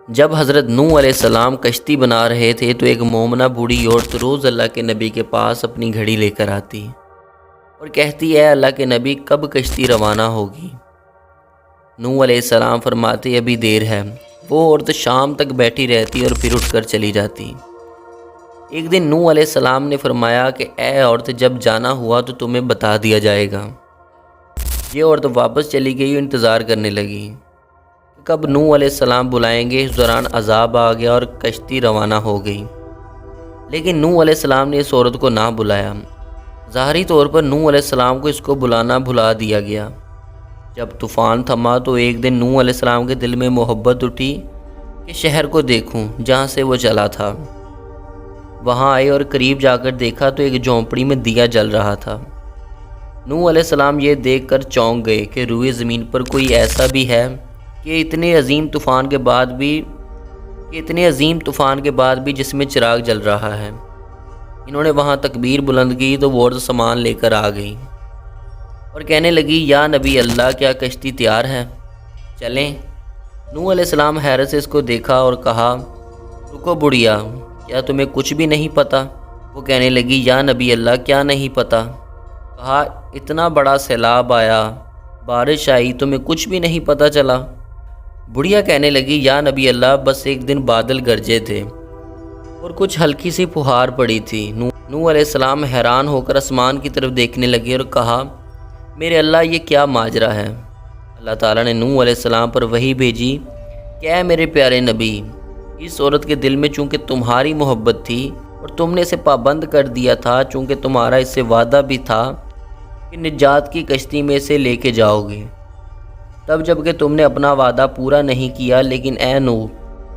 جب حضرت نوح علیہ السلام کشتی بنا رہے تھے تو ایک مومنہ بوڑھی عورت روز اللہ کے نبی کے پاس اپنی گھڑی لے کر آتی اور کہتی ہے اللہ کے نبی کب کشتی روانہ ہوگی؟ نوح علیہ السلام فرماتے ابھی دیر ہے۔ وہ عورت شام تک بیٹھی رہتی اور پھر اٹھ کر چلی جاتی۔ ایک دن نوح علیہ السلام نے فرمایا کہ اے عورت جب جانا ہوا تو تمہیں بتا دیا جائے گا۔ یہ عورت واپس چلی گئی اور انتظار کرنے لگی کہ کب نوح علیہ السلام بلائیں گے۔ اس دوران عذاب آ گیا اور کشتی روانہ ہو گئی، لیکن نوح علیہ السلام نے اس عورت کو نہ بلایا۔ ظاہری طور پر نوح علیہ السلام کو اس کو بلانا بھلا دیا گیا۔ جب طوفان تھما تو ایک دن نوح علیہ السلام کے دل میں محبت اٹھی کہ شہر کو دیکھوں جہاں سے وہ چلا تھا۔ وہاں آئے اور قریب جا کر دیکھا تو ایک جھونپڑی میں دیا جل رہا تھا۔ نوح علیہ السلام یہ دیکھ کر چونک گئے کہ روئے زمین پر کوئی ایسا بھی ہے کہ اتنے عظیم طوفان کے بعد بھی جس میں چراغ جل رہا ہے۔ انہوں نے وہاں تکبیر بلند کی تو وہ عورت سامان لے کر آ گئی اور کہنے لگی یا نبی اللہ کیا کشتی تیار ہے؟ چلیں۔ نوح علیہ السلام حیرت سے اس کو دیکھا اور کہا رکو بڑھیا، کیا تمہیں کچھ بھی نہیں پتہ؟ وہ کہنے لگی یا نبی اللہ کیا نہیں پتہ؟ کہا اتنا بڑا سیلاب آیا، بارش آئی، تمہیں کچھ بھی نہیں پتہ چلا؟ بڑھیا کہنے لگی یا نبی اللہ بس ایک دن بادل گرجے تھے اور کچھ ہلکی سی پھوہار پڑی تھی۔ نوح علیہ السلام حیران ہو کر آسمان کی طرف دیکھنے لگے اور کہا میرے اللہ یہ کیا ماجرا ہے؟ اللہ تعالیٰ نے نوح علیہ السلام پر وحی بھیجی کہ اے میرے پیارے نبی، اس عورت کے دل میں چونکہ تمہاری محبت تھی اور تم نے اسے پابند کر دیا تھا، چونکہ تمہارا اس سے وعدہ بھی تھا کہ نجات کی کشتی میں اسے لے کے جاؤ گے، تب جب کہ تم نے اپنا وعدہ پورا نہیں کیا، لیکن اے نوح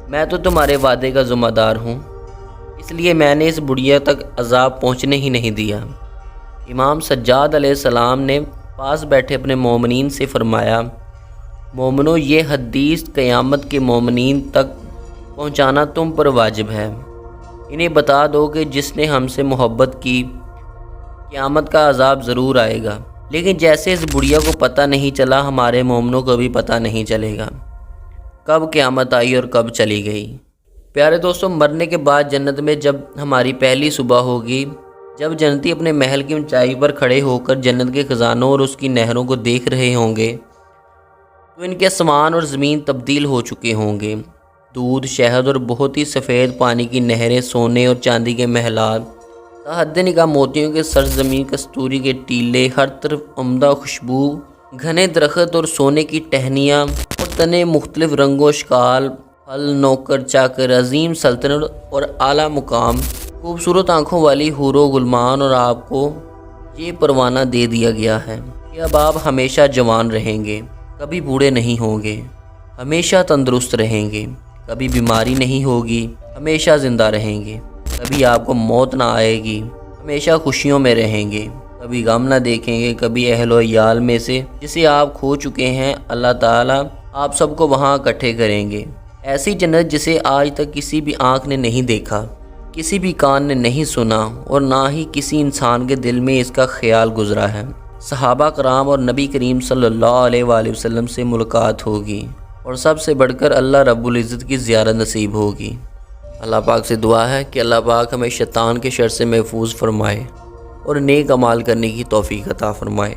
میں تو تمہارے وعدے کا ذمہ دار ہوں، اس لیے میں نے اس بڑھیا تک عذاب پہنچنے ہی نہیں دیا۔ امام سجاد علیہ السلام نے پاس بیٹھے اپنے مومنین سے فرمایا مومنو یہ حدیث قیامت کے مومنین تک پہنچانا تم پر واجب ہے۔ انہیں بتا دو کہ جس نے ہم سے محبت کی قیامت کا عذاب ضرور آئے گا، لیکن جیسے اس بڑھیا کو پتہ نہیں چلا، ہمارے مومنوں کو بھی پتہ نہیں چلے گا کب قیامت آئی اور کب چلی گئی۔ پیارے دوستوں، مرنے کے بعد جنت میں جب ہماری پہلی صبح ہوگی، جب جنتی اپنے محل کی اونچائی پر کھڑے ہو کر جنت کے خزانوں اور اس کی نہروں کو دیکھ رہے ہوں گے تو ان کے آسمان اور زمین تبدیل ہو چکے ہوں گے۔ دودھ، شہد اور بہت ہی سفید پانی کی نہریں، سونے اور چاندی کے محلات، تحد نگاہ موتیوں کے سرزمین، کستوری کے ٹیلے، ہر طرف عمدہ خوشبو، گھنے درخت اور سونے کی ٹہنیاں اور تنے مختلف رنگوں اشکال، پھل، نوکر چاکر، عظیم سلطنت اور اعلیٰ مقام، خوبصورت آنکھوں والی حور و غلمان، اور آپ کو یہ پروانہ دے دیا گیا ہے کہ اب آپ ہمیشہ جوان رہیں گے، کبھی بوڑھے نہیں ہوں گے، ہمیشہ تندرست رہیں گے، کبھی بیماری نہیں ہوگی، ہمیشہ زندہ رہیں گے، کبھی آپ کو موت نہ آئے گی، ہمیشہ خوشیوں میں رہیں گے، کبھی غم نہ دیکھیں گے، کبھی اہل و عیال میں سے جسے آپ کھو چکے ہیں اللہ تعالیٰ آپ سب کو وہاں اکٹھے کریں گے۔ ایسی جنت جسے آج تک کسی بھی آنکھ نے نہیں دیکھا، کسی بھی کان نے نہیں سنا اور نہ ہی کسی انسان کے دل میں اس کا خیال گزرا ہے۔ صحابہ کرام اور نبی کریم صلی اللہ علیہ وآلہ وسلم سے ملاقات ہوگی اور سب سے بڑھ کر اللہ رب العزت کی زیارت نصیب ہوگی۔ اللہ پاک سے دعا ہے کہ اللہ پاک ہمیں شیطان کے شر سے محفوظ فرمائے اور نیک اعمال کرنے کی توفیق عطا فرمائے۔